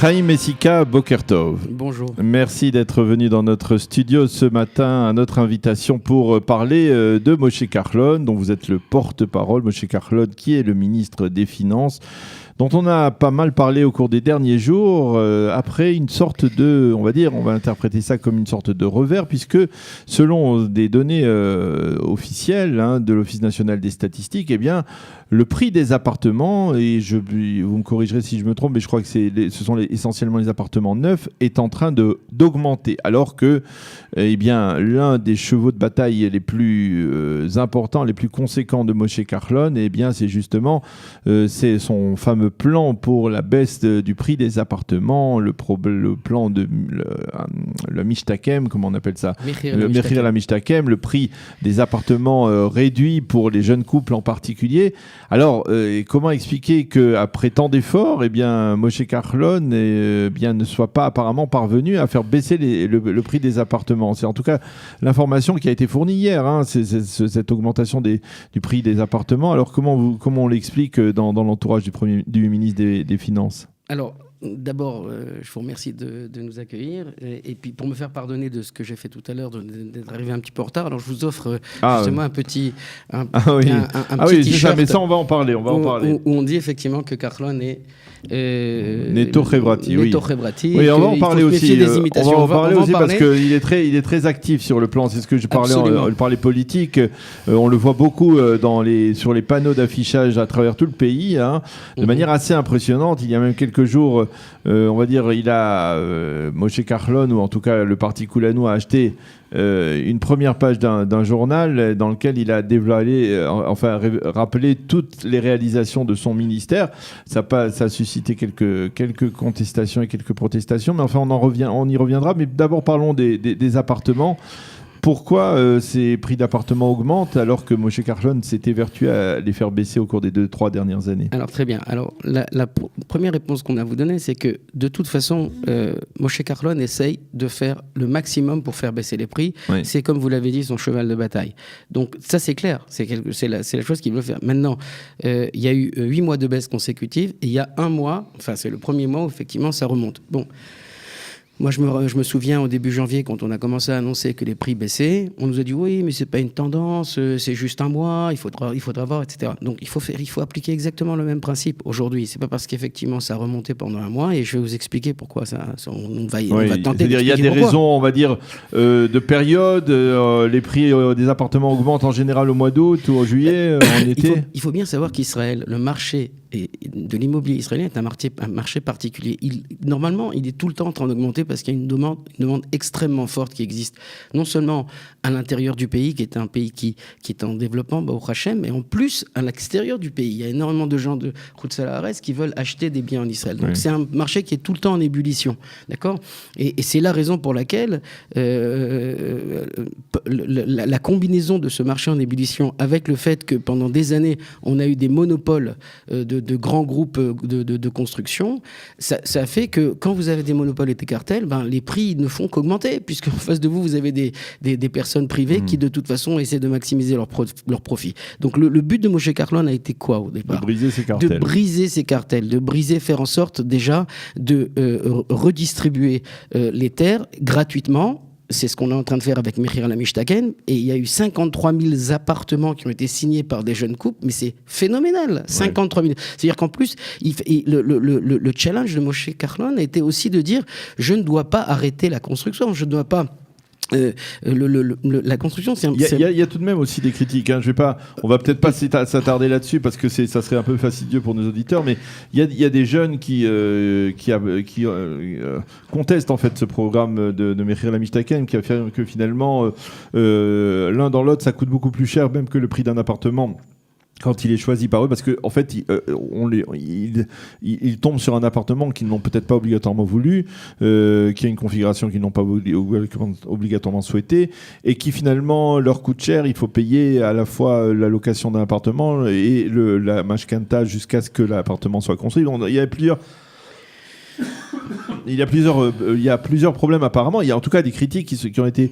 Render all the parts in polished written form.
Chaim Messika, Boker Tov. Bonjour. Merci d'être venu dans notre studio ce matin à notre invitation pour parler de Moshe Kahlon, dont vous êtes le porte-parole. Moshe Kahlon, qui est le ministre des Finances, dont on a pas mal parlé au cours des derniers jours, après une sorte de, on va interpréter ça comme une sorte de revers, puisque selon des données officielles de l'Office national des statistiques, eh bien, le prix des appartements, et vous me corrigerez si je me trompe, mais je crois que ce sont essentiellement les appartements neufs, est en train d'augmenter, alors que l'un des chevaux de bataille les plus importants, les plus conséquents de Moshe Kahlon, c'est justement c'est son fameux plan pour la baisse du prix des appartements, le plan de le Mishtakem, comment on appelle ça, le Mechir la Mishtakem, le prix des appartements réduit pour les jeunes couples en particulier. Alors, comment expliquer qu'après tant d'efforts, Moshe Kahlon ne soit pas apparemment parvenu à faire baisser le prix des appartements? C'est en tout cas l'information qui a été fournie hier, cette augmentation du prix des appartements. Alors, comment on l'explique dans l'entourage du ministre des Finances? Alors, d'abord, je vous remercie de nous accueillir. Et puis, pour me faire pardonner de ce que j'ai fait tout à l'heure, d'être arrivé un petit peu en retard, alors je vous offre justement un petit t-shirt. C'est ça, mais ça, on va en parler. Où on dit effectivement que Kahlon est... Neto Chevrati, oui. Oui, on va en parler aussi. On va en parler aussi parce que qu'il est très actif sur le plan. C'est ce que je parlais, on parlait politique. On le voit beaucoup sur les panneaux d'affichage à travers tout le pays, de manière assez impressionnante. Il y a même quelques jours, Moshe Kahlon, ou en tout cas le parti Kulanu, a acheté une première page d'un journal dans lequel il a rappelé toutes les réalisations de son ministère. Ça a suscité quelques contestations et quelques protestations, mais enfin on y reviendra. Mais d'abord parlons des appartements. Pourquoi ces prix d'appartements augmentent alors que Moshe Kahlon s'est évertué à les faire baisser au cours des 2-3 dernières années? Alors très bien. Alors la première réponse qu'on a à vous donner, c'est que de toute façon, Moshe Kahlon essaye de faire le maximum pour faire baisser les prix. Oui. C'est comme vous l'avez dit, son cheval de bataille. Donc ça c'est clair, c'est la chose qu'il veut faire. Maintenant, il y a eu 8 mois de baisse consécutive et il y a un mois, c'est le premier mois où effectivement ça remonte. Bon. Moi, je me souviens au début janvier, quand on a commencé à annoncer que les prix baissaient, on nous a dit oui, mais c'est pas une tendance, c'est juste un mois, il faudra voir, etc. Donc il faut appliquer exactement le même principe aujourd'hui. C'est pas parce qu'effectivement ça a remonté pendant un mois, et je vais vous expliquer pourquoi on va tenter. C'est-à-dire, il y a des raisons, on va dire, de période. Les prix des appartements augmentent en général au mois d'août ou en juillet, en été. Il faut bien savoir qu'Israël, le marché de l'immobilier israélien est un marché particulier. Normalement, il est tout le temps en train d'augmenter parce qu'il y a une demande extrêmement forte qui existe, non seulement à l'intérieur du pays, qui est un pays qui est en développement, Baruch Hashem, mais en plus à l'extérieur du pays. Il y a énormément de gens de Chutz La'aretz qui veulent acheter des biens en Israël. Donc c'est un marché qui est tout le temps en ébullition. D'accord ? Et c'est la raison pour laquelle la combinaison de ce marché en ébullition avec le fait que pendant des années, on a eu des monopoles de grands groupes de construction, ça fait que quand vous avez des monopoles et des cartels, les prix ne font qu'augmenter, puisque en face de vous, vous avez des personnes privées qui de toute façon essaient de maximiser leur profit. Donc le but de Moshe Kahlon a été quoi au départ ? De briser ces cartels. Faire en sorte déjà de redistribuer les terres gratuitement. C'est ce qu'on est en train de faire avec Mechir la Mishtaken. Et il y a eu 53 000 appartements qui ont été signés par des jeunes couples. Mais c'est phénoménal, 53 000. C'est-à-dire qu'en plus, le challenge de Moshe Kahlon a été aussi de dire « je ne dois pas arrêter la construction, je ne dois pas... » la construction, c'est il y a tout de même aussi des critiques. On va peut-être pas s'attarder là-dessus parce que ça serait un peu fastidieux pour nos auditeurs, mais il y a des jeunes qui contestent en fait ce programme de Mechir la Mishtaken, qui affirme que finalement l'un dans l'autre ça coûte beaucoup plus cher même que le prix d'un appartement quand il est choisi par eux, parce qu'en fait, ils tombent sur un appartement qu'ils n'ont peut-être pas obligatoirement voulu, qui a une configuration qu'ils n'ont pas obligatoirement souhaitée, et qui finalement leur coûte cher. Il faut payer à la fois la location d'un appartement et la mashkanta jusqu'à ce que l'appartement soit construit. Donc, il y a plusieurs il y a plusieurs problèmes apparemment. Il y a en tout cas des critiques qui ont été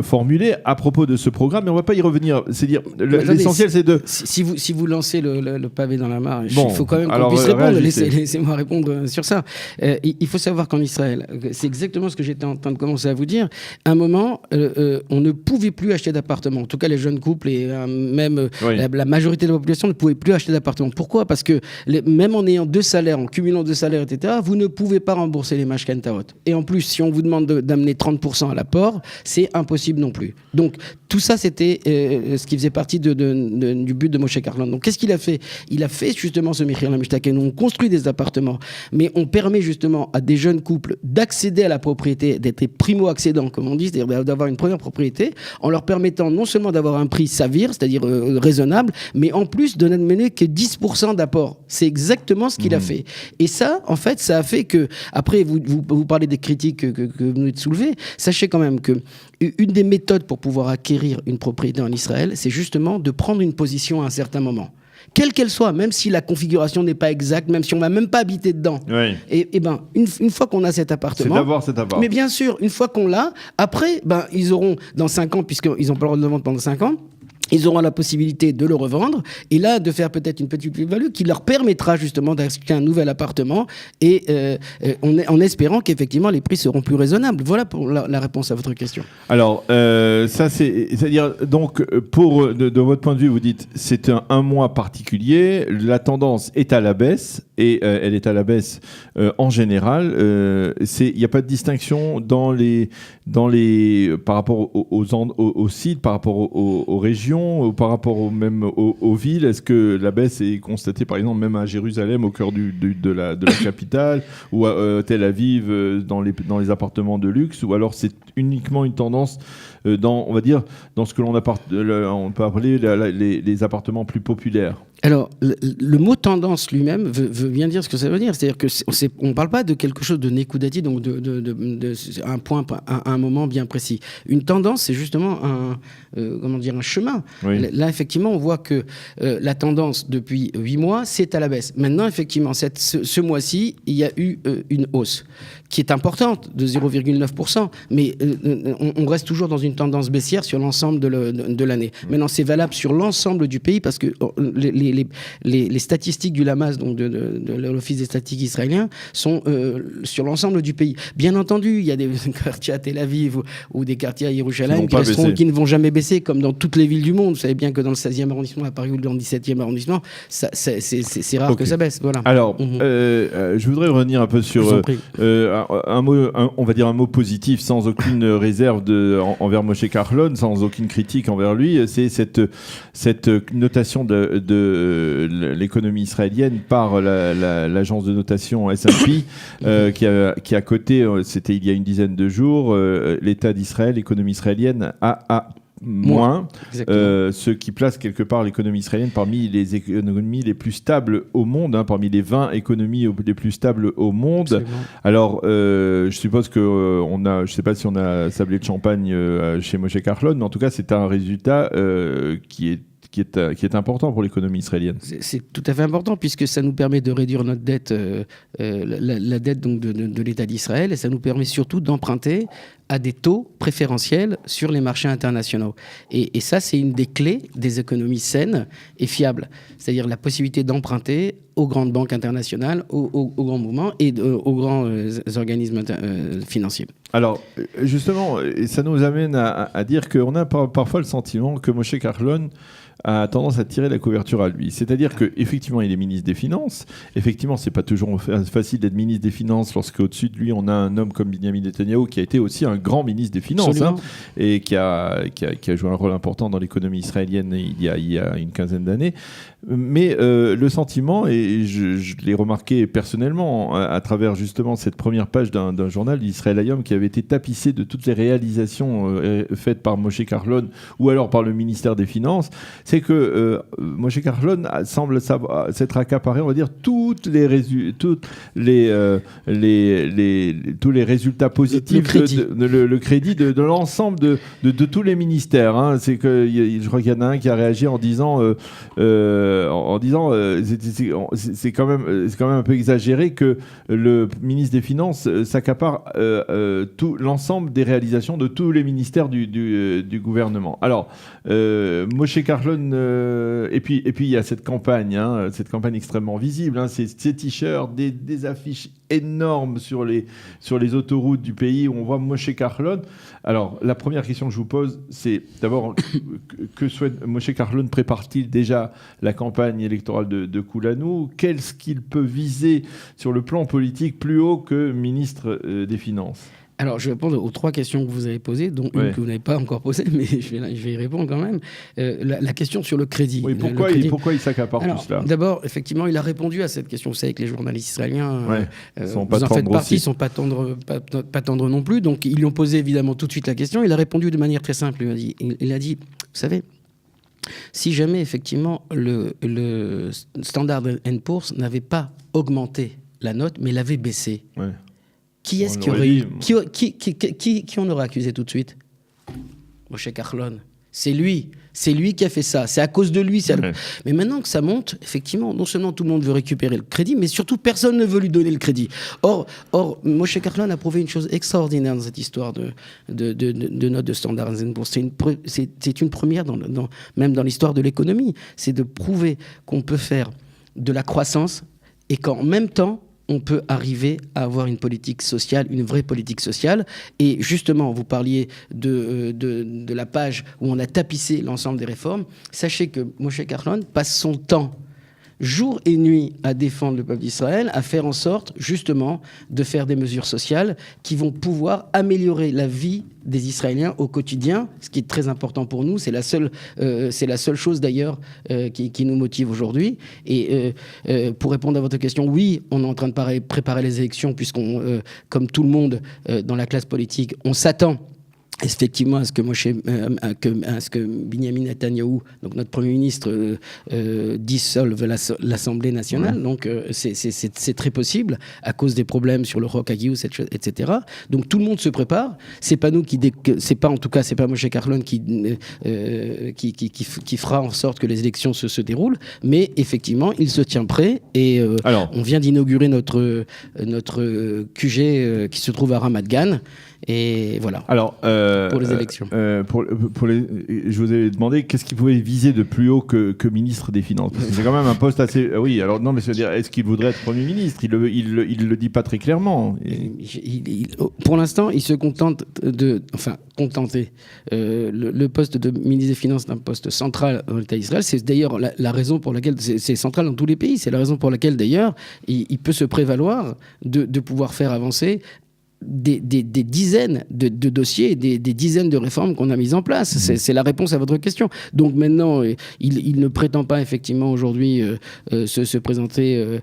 formulées à propos de ce programme, mais on ne va pas y revenir. C'est-à-dire, l'essentiel, c'est de... Si vous lancez le pavé dans la mare, il faut quand même qu'on puisse répondre. Laissez-moi répondre sur ça. Il faut savoir qu'en Israël, c'est exactement ce que j'étais en train de commencer à vous dire. À un moment, on ne pouvait plus acheter d'appartements. En tout cas, les jeunes couples et même la majorité de la population ne pouvait plus acheter d'appartements. Pourquoi ? Parce que même en ayant 2 salaires, en cumulant 2 salaires, etc., vous ne pouvez pas rembourser les mashkantaot. Et en plus, si on vous demande d'amener 30% à l'apport, c'est impossible non plus. Donc, tout ça, c'était ce qui faisait partie du but de Moshe Carlon. Donc, qu'est-ce qu'il a fait ? Il a fait justement ce Mechir Lamishtaqen. On construit des appartements, mais on permet justement à des jeunes couples d'accéder à la propriété, d'être primo-accédants, comme on dit, c'est-à-dire d'avoir une première propriété, en leur permettant non seulement d'avoir un prix savir, c'est-à-dire raisonnable, mais en plus de n'amener que 10% d'apport. C'est exactement ce qu'il a fait. Et ça, en fait, ça a fait que, après, vous parlez des critiques que vous venez de soulever, sachez quand même que une des méthodes pour pouvoir acquérir une propriété en Israël, c'est justement de prendre une position à un certain moment. Quelle qu'elle soit, même si la configuration n'est pas exacte, même si on ne va même pas habiter dedans. Oui. Et ben, une fois qu'on a cet appartement... C'est d'avoir cet appart. Mais bien sûr, une fois qu'on l'a, après, ils auront, dans 5 ans, puisqu'ils n'ont pas le droit de le vendre pendant 5 ans, ils auront la possibilité de le revendre et là de faire peut-être une petite plus-value qui leur permettra justement d'acheter un nouvel appartement et en espérant qu'effectivement les prix seront plus raisonnables. Voilà pour la réponse à votre question. Alors ça c'est-à-dire donc de votre point de vue vous dites c'est un mois particulier, la tendance est à la baisse et elle est à la baisse en général. Il n'y a pas de distinction dans les par rapport aux sites, par rapport aux régions, par rapport aux villes. Est-ce que la baisse est constatée par exemple même à Jérusalem au cœur de la capitale ou à Tel Aviv dans les appartements de luxe, ou alors c'est uniquement une tendance dans ce que on peut appeler les appartements plus populaires? Alors, le mot tendance lui-même veut bien dire ce que ça veut dire. C'est-à-dire qu'on ne parle pas de quelque chose de nécoudati, donc de un point à un moment bien précis. Une tendance, c'est justement un chemin. Oui. Là, effectivement, on voit que la tendance depuis 8 mois, c'est à la baisse. Maintenant, effectivement, ce mois-ci, il y a eu une hausse qui est importante, de 0,9%, mais on reste toujours dans une tendance baissière sur l'ensemble de l'année. Maintenant, c'est valable sur l'ensemble du pays parce que les statistiques du LAMAS, donc de l'Office des statistiques israélien, sont sur l'ensemble du pays. Bien entendu, il y a des quartiers à Tel Aviv ou des quartiers à Yerushalayim qui ne vont jamais baisser, comme dans toutes les villes du monde. Vous savez bien que dans le 16e arrondissement à Paris ou dans le 17e arrondissement, c'est rare que ça baisse. Voilà. Alors, je voudrais revenir un peu sur un mot positif, sans aucune réserve envers Moshe Carlon, sans aucune critique envers lui. C'est cette notation de l'économie israélienne par l'agence de notation S&P qui a coté, c'était il y a une dizaine de jours, l'État d'Israël, l'économie israélienne a moins, ce qui place quelque part l'économie israélienne parmi les économies les plus stables au monde, parmi les 20 économies les plus stables au monde. Absolument. Alors, je suppose que je ne sais pas si on a sablé de champagne chez Moshe Carlon, mais en tout cas, c'est un résultat qui est important pour l'économie israélienne. C'est tout à fait important puisque ça nous permet de réduire notre dette, la dette donc de l'État d'Israël, et ça nous permet surtout d'emprunter à des taux préférentiels sur les marchés internationaux. Et ça, c'est une des clés des économies saines et fiables. C'est-à-dire la possibilité d'emprunter aux grandes banques internationales, aux grands mouvements et aux grands organismes financiers. Alors, justement, ça nous amène à dire qu'on a parfois le sentiment que Moshe Carlon a tendance à tirer la couverture à lui. C'est-à-dire qu'effectivement, il est ministre des Finances. Effectivement, c'est pas toujours facile d'être ministre des Finances lorsque au-dessus de lui, on a un homme comme Binyamin Netanyahou qui a été aussi un grand ministre des Finances et qui a joué un rôle important dans l'économie israélienne il y a une quinzaine d'années. Mais le sentiment, et je l'ai remarqué personnellement à travers justement cette première page d'un journal, l'Israël Hayom, qui avait été tapissé de toutes les réalisations faites par Moshe Carlon ou alors par le ministère des Finances, c'est que Moshe Kahlon semble s'être accaparé, on va dire, tous les résultats positifs, le crédit de l'ensemble de tous les ministères. Hein. C'est que je crois qu'il y en a un qui a réagi en disant c'est quand même un peu exagéré que le ministre des Finances s'accapare l'ensemble des réalisations de tous les ministères du gouvernement. Alors, Moshe Kahlon, et puis il y a cette campagne extrêmement visible, hein, ces t-shirts, des affiches énormes sur les autoroutes du pays où on voit Moshe Kahlon. Alors, la première question que je vous pose, c'est d'abord, que souhaite Moshe Kahlon? Prépare-t-il déjà la campagne électorale de Kulanou? Qu'est-ce qu'il peut viser sur le plan politique plus haut que ministre des Finances? Alors, je vais répondre aux 3 questions que vous avez posées, dont une que vous n'avez pas encore posée, mais je vais y répondre quand même. La question sur le crédit. Oui, pourquoi il s'accapare tout cela? D'abord, effectivement, il a répondu à cette question. Vous savez que les journalistes israéliens, vous en faites partie, ne sont pas tendres non plus. Donc, ils lui ont posé évidemment tout de suite la question. Il a répondu de manière très simple. Il a dit, vous savez, si jamais, effectivement, le Standard & Poor's n'avait pas augmenté la note, mais l'avait baissée, qui est-ce qui aurait qui on aurait accusé tout de suite? Moshe Kahlon. C'est lui qui a fait ça. C'est à cause de lui. Mais maintenant que ça monte, effectivement, non seulement tout le monde veut récupérer le crédit, mais surtout personne ne veut lui donner le crédit. Or Moshe Kahlon a prouvé une chose extraordinaire dans cette histoire de notes de Standard & Poor's. C'est une première même dans l'histoire de l'économie. C'est de prouver qu'on peut faire de la croissance et qu'en même temps, on peut arriver à avoir une politique sociale, une vraie politique sociale. Et justement, vous parliez de la page où on a tapissé l'ensemble des réformes. Sachez que Moshe Kahlon passe son temps, jour et nuit, à défendre le peuple d'Israël, à faire en sorte, justement, de faire des mesures sociales qui vont pouvoir améliorer la vie des Israéliens au quotidien, ce qui est très important pour nous. C'est la seule chose, d'ailleurs, qui nous motive aujourd'hui. Et pour répondre à votre question, oui, on est en train de préparer les élections, puisqu'on, comme tout le monde dans la classe politique, on s'attend effectivement à ce que Binyamin Netanyahou, donc notre Premier ministre, dissolve l'Assemblée nationale. Donc c'est très possible à cause des problèmes sur le Roch Hagius, etc. Donc tout le monde se prépare. C'est pas nous c'est pas Moshe Kahlon qui fera en sorte que les élections se déroulent, mais effectivement il se tient prêt et on vient d'inaugurer notre QG qui se trouve à Ramat Gan. Et voilà. Alors, pour les élections. Je vous ai demandé qu'est-ce qu'il pouvait viser de plus haut que ministre des Finances. Parce que c'est quand même un poste assez. Oui, alors non, mais c'est-à-dire, est-ce qu'il voudrait être Premier ministre? Il le dit pas très clairement. Pour l'instant, il se contente le poste de ministre des Finances d'un poste central dans l'État d'Israël. C'est d'ailleurs la raison pour laquelle c'est central dans tous les pays. C'est la raison pour laquelle d'ailleurs il peut se prévaloir de pouvoir faire avancer des dizaines de dossiers, des dizaines de réformes qu'on a mises en place. C'est la réponse à votre question. Donc maintenant, il ne prétend pas effectivement aujourd'hui se présenter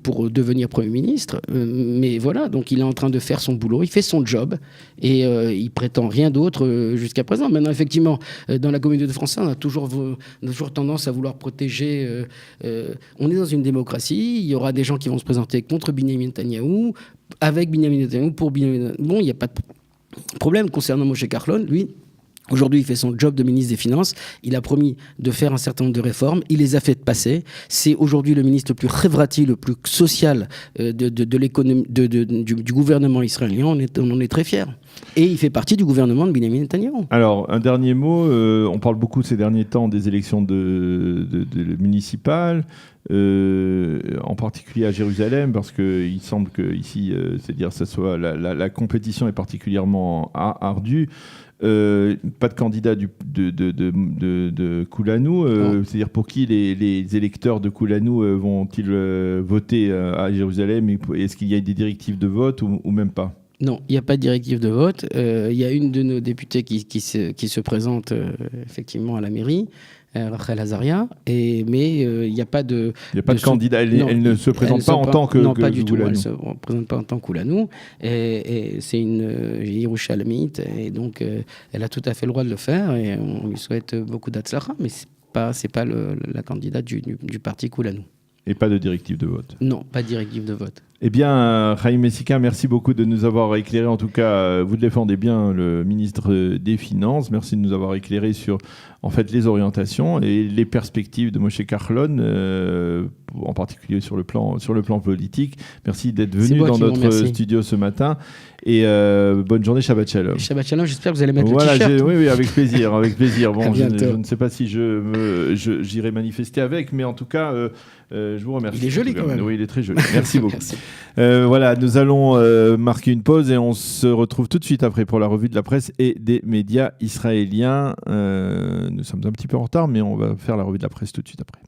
pour devenir Premier ministre, mais voilà, donc il est en train de faire son boulot, il fait son job, et il prétend rien d'autre jusqu'à présent. Maintenant, effectivement, dans la communauté française, on a toujours tendance à vouloir protéger. On est dans une démocratie, il y aura des gens qui vont se présenter contre Binyamin Netanyahou, avec Binyamin Netanyahou, pour Binyamin Netanyahou. Bon, il n'y a pas de problème concernant Moshe Kahlon. Lui, aujourd'hui, il fait son job de ministre des Finances. Il a promis de faire un certain nombre de réformes. Il les a fait passer. C'est aujourd'hui le ministre le plus révrati, le plus social de l'économie, du gouvernement israélien. On en est très fiers. Et il fait partie du gouvernement de Binyamin Netanyahou. Alors, un dernier mot. On parle beaucoup ces derniers temps des élections municipales. En particulier à Jérusalem, parce qu'il semble que ici, c'est-à-dire la compétition est particulièrement ardue. Pas de candidat de Kulanou. C'est-à-dire pour qui les électeurs de Kulanou vont-ils voter à Jérusalem? Est-ce qu'il y a des directives de vote ou même pas? Non, il n'y a pas de directive de vote. Il y a une de nos députés qui se présente effectivement à la mairie. Rachel Azaria, mais il n'y a pas de... Il n'y a pas de candidat, elle ne se présente pas en tant que non, pas du tout, elle Goulanou. ne se présente pas en tant que Goulanou, et c'est une Yerushalamite, et donc elle a tout à fait le droit de le faire, et on lui souhaite beaucoup d'Atzlacha, mais c'est pas la candidate du parti Goulanou. Et pas de directive de vote. Non, pas de directive de vote. Eh bien, Chaim Messika, merci beaucoup de nous avoir éclairé. En tout cas, vous défendez bien le ministre des Finances. Merci de nous avoir éclairé sur en fait, les orientations et les perspectives de Moshe Kahlon, en particulier sur le plan politique. Merci d'être venu dans notre studio ce matin. Et bonne journée, Shabbat Shalom. Shabbat Shalom, j'espère que vous allez mettre le t-shirt. Oui, avec plaisir. Avec plaisir. Bon, je ne sais pas si j'irai manifester avec, mais en tout cas, je vous remercie. Il est joli quand même. Oui, il est très joli. Merci beaucoup. Merci. Voilà, nous allons marquer une pause et on se retrouve tout de suite après pour la revue de la presse et des médias israéliens. Nous sommes un petit peu en retard, mais on va faire la revue de la presse tout de suite après.